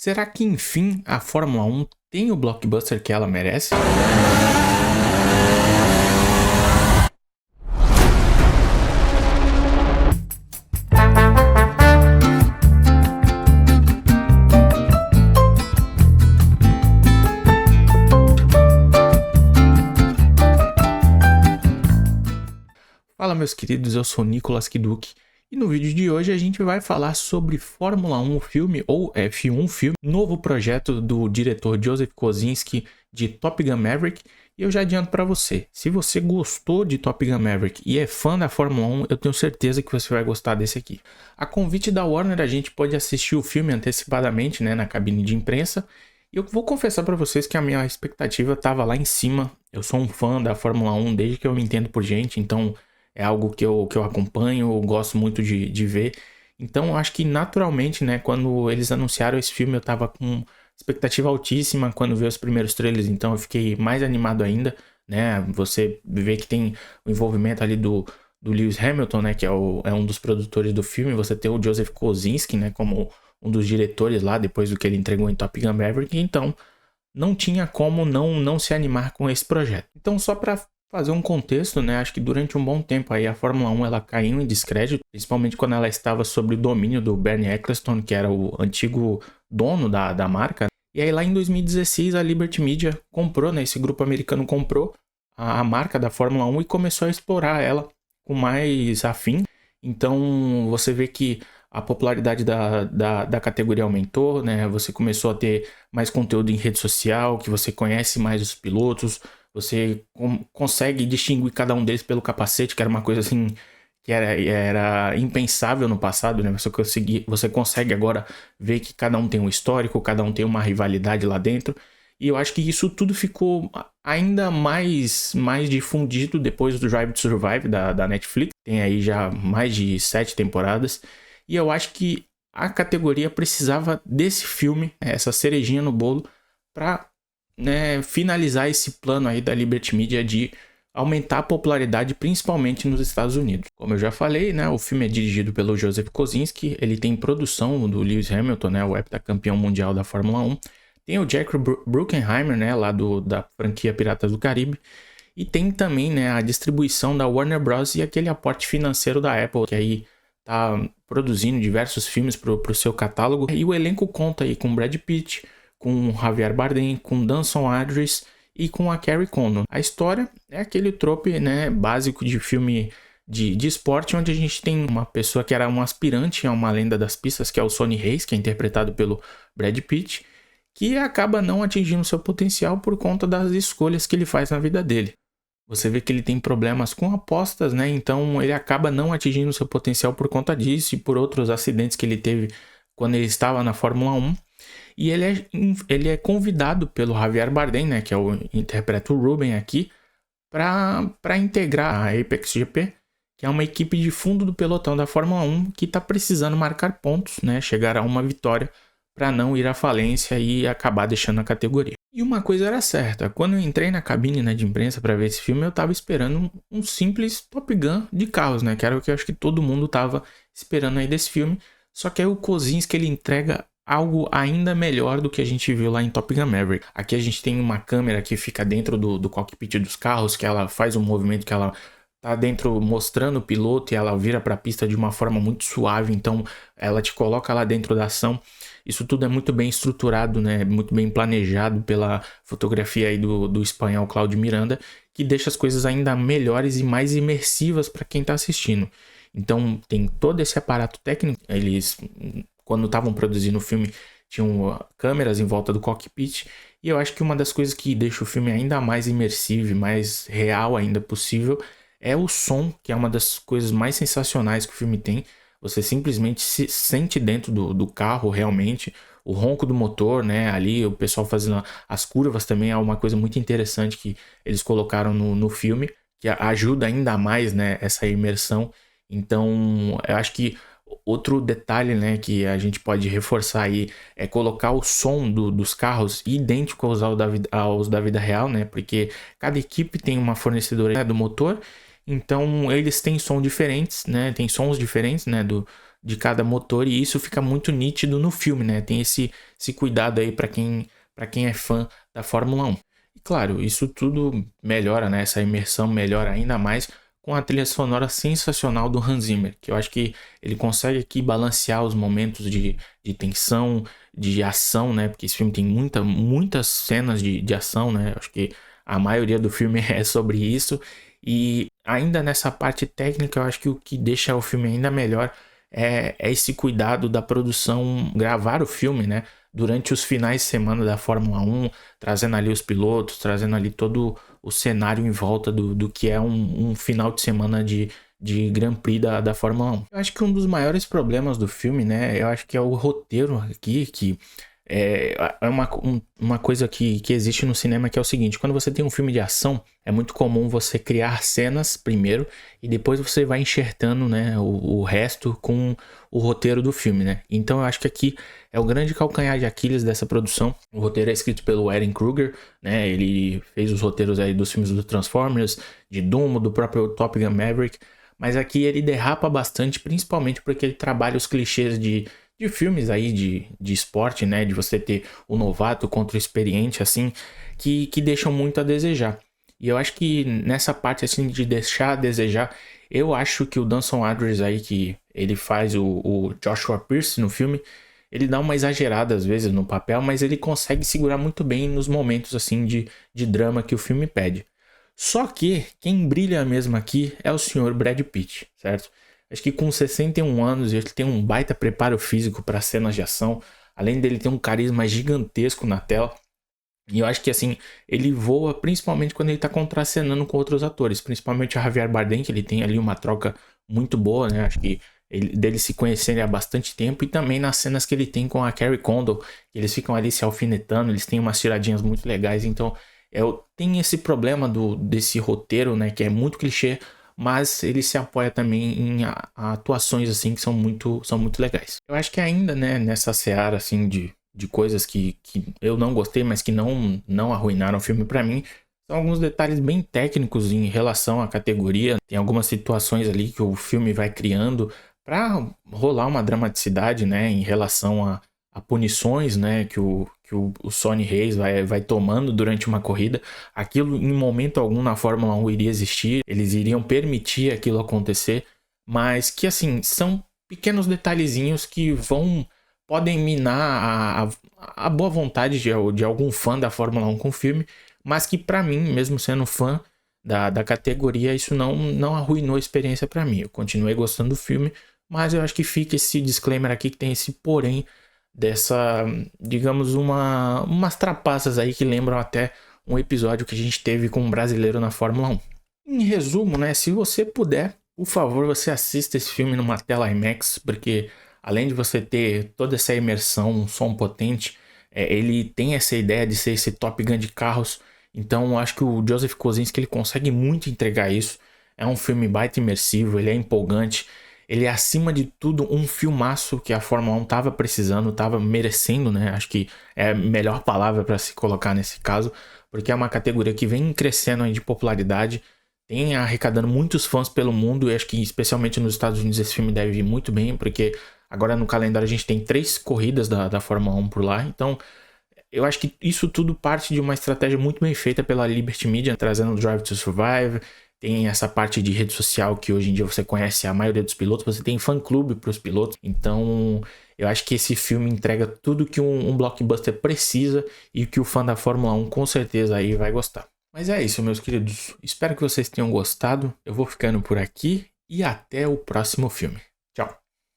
Será que enfim a Fórmula 1 tem o blockbuster que ela merece? Fala meus queridos, eu sou Nicolas Kiduki e no vídeo de hoje a gente vai falar sobre Fórmula 1 filme ou F1 filme, novo projeto do diretor Joseph Kosinski de Top Gun Maverick. E eu já adianto para você, se você gostou de Top Gun Maverick e é fã da Fórmula 1, eu tenho certeza que você vai gostar desse aqui. A convite da Warner a gente pode assistir o filme antecipadamente, na cabine de imprensa. E eu vou confessar para vocês que a minha expectativa estava lá em cima. Eu sou um fã da Fórmula 1 desde que eu me entendo por gente, então é algo que eu acompanho, eu gosto muito de ver. Então, eu acho que naturalmente, quando eles anunciaram esse filme, eu tava com expectativa altíssima quando vi os primeiros trailers. Então, eu fiquei mais animado ainda, Você vê que tem o envolvimento ali do Lewis Hamilton, que é um dos produtores do filme. Você tem o Joseph Kosinski, como um dos diretores lá, depois do que ele entregou em Top Gun Maverick. Então, não tinha como não se animar com esse projeto. Então, só para fazer um contexto, acho que durante um bom tempo aí a Fórmula 1 ela caiu em descrédito, principalmente quando ela estava sob o domínio do Bernie Ecclestone, que era o antigo dono da marca. E aí lá em 2016 a Liberty Media comprou, esse grupo americano comprou a marca da Fórmula 1 e começou a explorar ela com mais afim. Então você vê que a popularidade da categoria aumentou, Você começou a ter mais conteúdo em rede social, que você conhece mais os pilotos, você consegue distinguir cada um deles pelo capacete, que era uma coisa assim que era impensável no passado, Você consegue agora ver que cada um tem um histórico, cada um tem uma rivalidade lá dentro. E eu acho que isso tudo ficou ainda mais difundido depois do Drive to Survive da Netflix. Tem aí já mais de 7 temporadas. E eu acho que a categoria precisava desse filme, essa cerejinha no bolo, para finalizar esse plano aí da Liberty Media de aumentar a popularidade, principalmente nos Estados Unidos. Como eu já falei, o filme é dirigido pelo Joseph Kosinski, ele tem produção do Lewis Hamilton, o heptacampeão mundial da Fórmula 1, tem o Jack Bruckheimer, lá da franquia Piratas do Caribe, e tem também, a distribuição da Warner Bros. E aquele aporte financeiro da Apple, que aí tá produzindo diversos filmes pro seu catálogo. E o elenco conta aí com Brad Pitt, com Javier Bardem, com Danson Idris e com a Carrie Condon. A história é aquele trope, básico de filme de esporte, onde a gente tem uma pessoa que era um aspirante a uma lenda das pistas, que é o Sonny Hayes, que é interpretado pelo Brad Pitt, que acaba não atingindo seu potencial por conta das escolhas que ele faz na vida dele. Você vê que ele tem problemas com apostas, Então ele acaba não atingindo seu potencial por conta disso e por outros acidentes que ele teve quando ele estava na Fórmula 1. E ele é convidado pelo Javier Bardem, que é interpreta o Ruben aqui, para integrar a Apex GP, que é uma equipe de fundo do pelotão da Fórmula 1 que está precisando marcar pontos, chegar a uma vitória para não ir à falência e acabar deixando a categoria. E uma coisa era certa, quando eu entrei na cabine de imprensa para ver esse filme, eu estava esperando um simples Top Gun de carros, que era o que eu acho que todo mundo estava esperando aí desse filme. Só que aí o Kosinski ele entrega algo ainda melhor do que a gente viu lá em Top Gun Maverick. Aqui a gente tem uma câmera que fica dentro do cockpit dos carros, que ela faz um movimento que ela tá dentro mostrando o piloto e ela vira para a pista de uma forma muito suave, então ela te coloca lá dentro da ação. Isso tudo é muito bem estruturado, muito bem planejado pela fotografia aí do espanhol Cláudio Miranda, que deixa as coisas ainda melhores e mais imersivas para quem está assistindo. Então tem todo esse aparato técnico. Eles, quando estavam produzindo o filme, tinham câmeras em volta do cockpit. E eu acho que uma das coisas que deixa o filme ainda mais imersivo e mais real ainda possível é o som, que é uma das coisas mais sensacionais que o filme tem. Você simplesmente se sente dentro do carro realmente. O ronco do motor, ali o pessoal fazendo as curvas também é uma coisa muito interessante que eles colocaram no filme, que ajuda ainda mais, essa imersão. Então, eu acho que outro detalhe, que a gente pode reforçar aí é colocar o som dos carros idêntico aos da vida real, porque cada equipe tem uma fornecedora do motor, então eles têm som diferentes, tem sons diferentes, de cada motor, e isso fica muito nítido no filme, né? Tem esse cuidado aí para quem é fã da Fórmula 1. E claro, isso tudo melhora, né? Essa imersão melhora ainda mais com a trilha sonora sensacional do Hans Zimmer, que eu acho que ele consegue aqui balancear os momentos de tensão, de ação, né? Porque esse filme tem muitas cenas de ação, né? Eu acho que a maioria do filme é sobre isso. E ainda nessa parte técnica, eu acho que o que deixa o filme ainda melhor é esse cuidado da produção, gravar o filme, né? Durante os finais de semana da Fórmula 1, trazendo ali os pilotos, trazendo ali todo o cenário em volta do que é um final de semana de Grand Prix da Fórmula 1. Eu acho que um dos maiores problemas do filme, né? Eu acho que é o roteiro aqui, que é uma coisa que existe no cinema, que é o seguinte: quando você tem um filme de ação, é muito comum você criar cenas primeiro e depois você vai enxertando, né, o resto com o roteiro do filme, né? Então eu acho que aqui é o grande calcanhar de Aquiles dessa produção. O roteiro é escrito pelo Ehren Kruger, né? Ele fez os roteiros aí dos filmes do Transformers, de Doom, do próprio Top Gun Maverick, mas aqui ele derrapa bastante, principalmente porque ele trabalha os clichês de filmes aí de esporte, né? De você ter o novato contra o experiente, assim, que deixam muito a desejar. E eu acho que nessa parte, assim, de deixar a desejar, eu acho que o Danson Adress aí, que ele faz o Joshua Pierce no filme, ele dá uma exagerada às vezes no papel, mas ele consegue segurar muito bem nos momentos, assim, de drama que o filme pede. Só que quem brilha mesmo aqui é o senhor Brad Pitt, certo? Acho que com 61 anos ele tem um baita preparo físico para cenas de ação, além dele ter um carisma gigantesco na tela. E eu acho que assim, ele voa principalmente quando ele tá contracenando com outros atores, principalmente o Javier Bardem, que ele tem ali uma troca muito boa, né? Acho que deles se conhecerem há bastante tempo, e também nas cenas que ele tem com a Carrie Condon, que eles ficam ali se alfinetando, eles têm umas tiradinhas muito legais. Então tem esse problema desse roteiro, né, que é muito clichê, mas ele se apoia também em atuações assim que são muito legais. Eu acho que ainda, né, nessa seara assim de coisas que eu não gostei, mas que não arruinaram o filme pra mim, são alguns detalhes bem técnicos em relação à categoria. Tem algumas situações ali que o filme vai criando pra rolar uma dramaticidade, né, em relação a punições, né, que o Sonny Hayes vai tomando durante uma corrida. Aquilo em momento algum na Fórmula 1 iria existir, eles iriam permitir aquilo acontecer, mas que assim, são pequenos detalhezinhos que podem minar a boa vontade de algum fã da Fórmula 1 com o filme, mas que pra mim, mesmo sendo fã da categoria, isso não arruinou a experiência pra mim. Eu continuei gostando do filme, mas eu acho que fica esse disclaimer aqui, que tem esse porém dessa, digamos, umas trapaças aí que lembram até um episódio que a gente teve com um brasileiro na Fórmula 1. Em resumo, né, se você puder, por favor, você assista esse filme numa tela IMAX, porque além de você ter toda essa imersão, um som potente, ele tem essa ideia de ser esse Top Gun de carros. Então eu acho que o Joseph Kosinski, ele consegue muito entregar isso. É um filme baita imersivo, ele é empolgante. Ele é, acima de tudo, um filmaço que a Fórmula 1 tava precisando, tava merecendo, né? Acho que é a melhor palavra para se colocar nesse caso, porque é uma categoria que vem crescendo aí de popularidade, tem arrecadando muitos fãs pelo mundo, e acho que especialmente nos Estados Unidos esse filme deve vir muito bem, porque agora no calendário a gente tem 3 corridas da Fórmula 1 por lá. Então eu acho que isso tudo parte de uma estratégia muito bem feita pela Liberty Media, trazendo o Drive to Survive. Tem essa parte de rede social que hoje em dia você conhece a maioria dos pilotos, você tem fã-clube para os pilotos. Então eu acho que esse filme entrega tudo que um blockbuster precisa e que o fã da Fórmula 1 com certeza aí vai gostar. Mas é isso, meus queridos. Espero que vocês tenham gostado. Eu vou ficando por aqui e até o próximo filme.